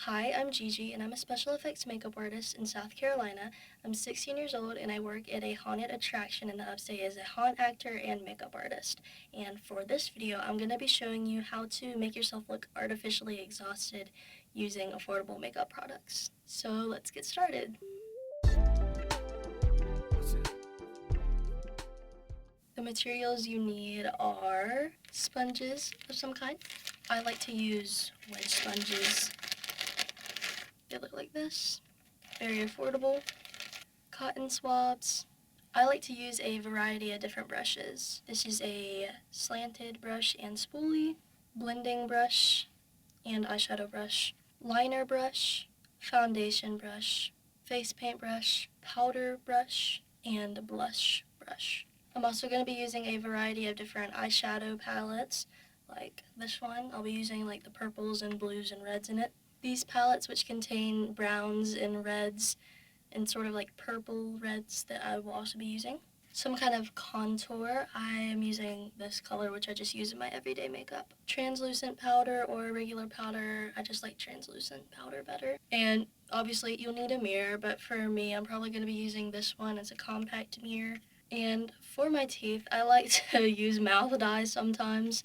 Hi, I'm Gigi, and I'm a special effects makeup artist in South Carolina. I'm 16 years old, and I work at a haunted attraction in the upstate as a haunt actor and makeup artist. And for this video, I'm going to be showing you how to make yourself look artificially exhausted using affordable makeup products. So let's get started. The materials you need are sponges of some kind. I like to use wedge sponges. They look like this. Very affordable. Cotton swabs. I like to use a variety of different brushes. This is a slanted brush and spoolie, blending brush and eyeshadow brush, liner brush, foundation brush, face paint brush, powder brush, and blush brush. I'm also going to be using a variety of different eyeshadow palettes, like this one. I'll be using like the purples and blues and reds in it. These palettes, which contain browns and reds and sort of like purple reds, that I will also be using. Some kind of contour. I am using this color, which I just use in my everyday makeup. Translucent powder or regular powder. I just like translucent powder better. And obviously you'll need a mirror, but for me, I'm probably going to be using this one. It's a compact mirror. And for my teeth, I like to use mouth dye sometimes,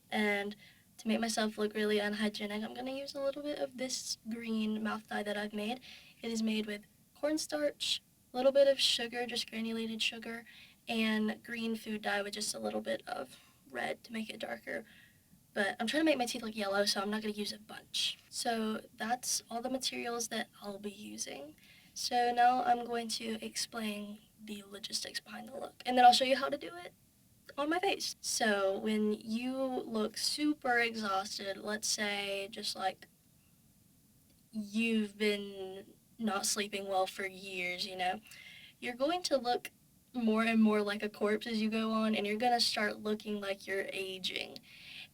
and to make myself look really unhygienic, I'm going to use a little bit of this green mouth dye that I've made. It is made with cornstarch, a little bit of sugar, just granulated sugar, and green food dye with just a little bit of red to make it darker. But I'm trying to make my teeth look yellow, so I'm not going to use a bunch. So that's all the materials that I'll be using. So now I'm going to explain the logistics behind the look, and then I'll show you how to do it on my face. So when you look super exhausted, let's say just like you've been not sleeping well for years, you're going to look more and more like a corpse as you go on, and you're going to start looking like you're aging.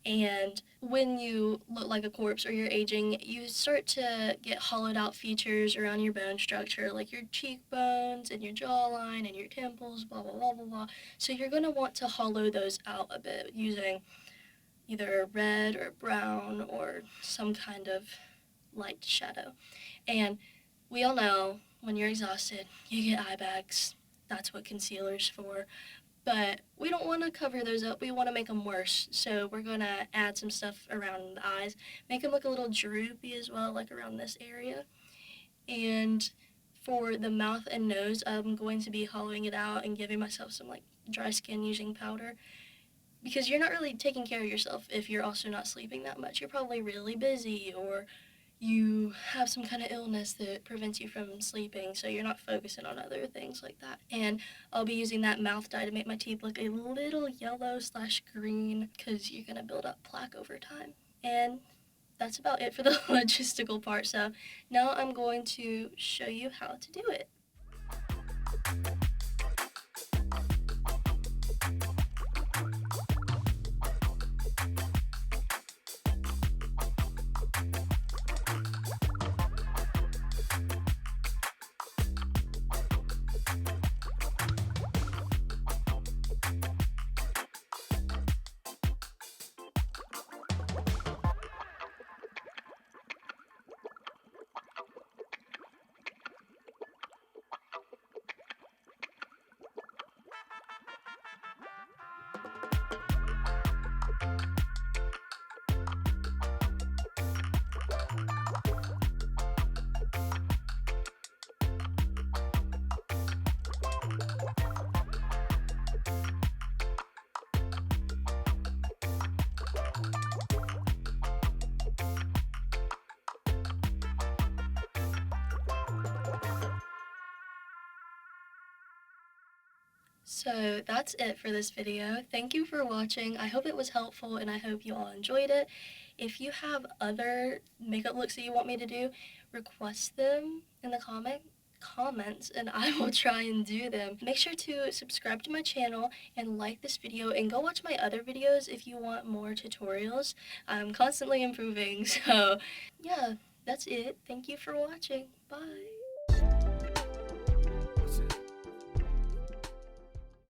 And when you look like a corpse or you're aging, you start to get hollowed out features around your bone structure, like your cheekbones and your jawline and your temples, blah, blah, blah, blah, blah. So you're going to want to hollow those out a bit using either red or brown or some kind of light shadow. And we all know when you're exhausted, you get eye bags. That's what concealer's for. But we don't want to cover those up. We want to make them worse. So we're going to add some stuff around the eyes. Make them look a little droopy as well, like around this area. And for the mouth and nose, I'm going to be hollowing it out and giving myself some like dry skin using powder. Because you're not really taking care of yourself if you're also not sleeping that much. You're probably really busy, or you have some kind of illness that prevents you from sleeping, so you're not focusing on other things like that. And I'll be using that mouth dye to make my teeth look a little yellow/green, because you're going to build up plaque over time. And that's about it for the logistical part. So now I'm going to show you how to do it. So that's it for this video. Thank you for watching. I hope it was helpful, and I hope you all enjoyed it. If you have other makeup looks that you want me to do, request them in the comments, and I will try and do them. Make sure to subscribe to my channel and like this video, and go watch my other videos if you want more tutorials. I'm constantly improving, so yeah, that's it. Thank you for watching. Bye.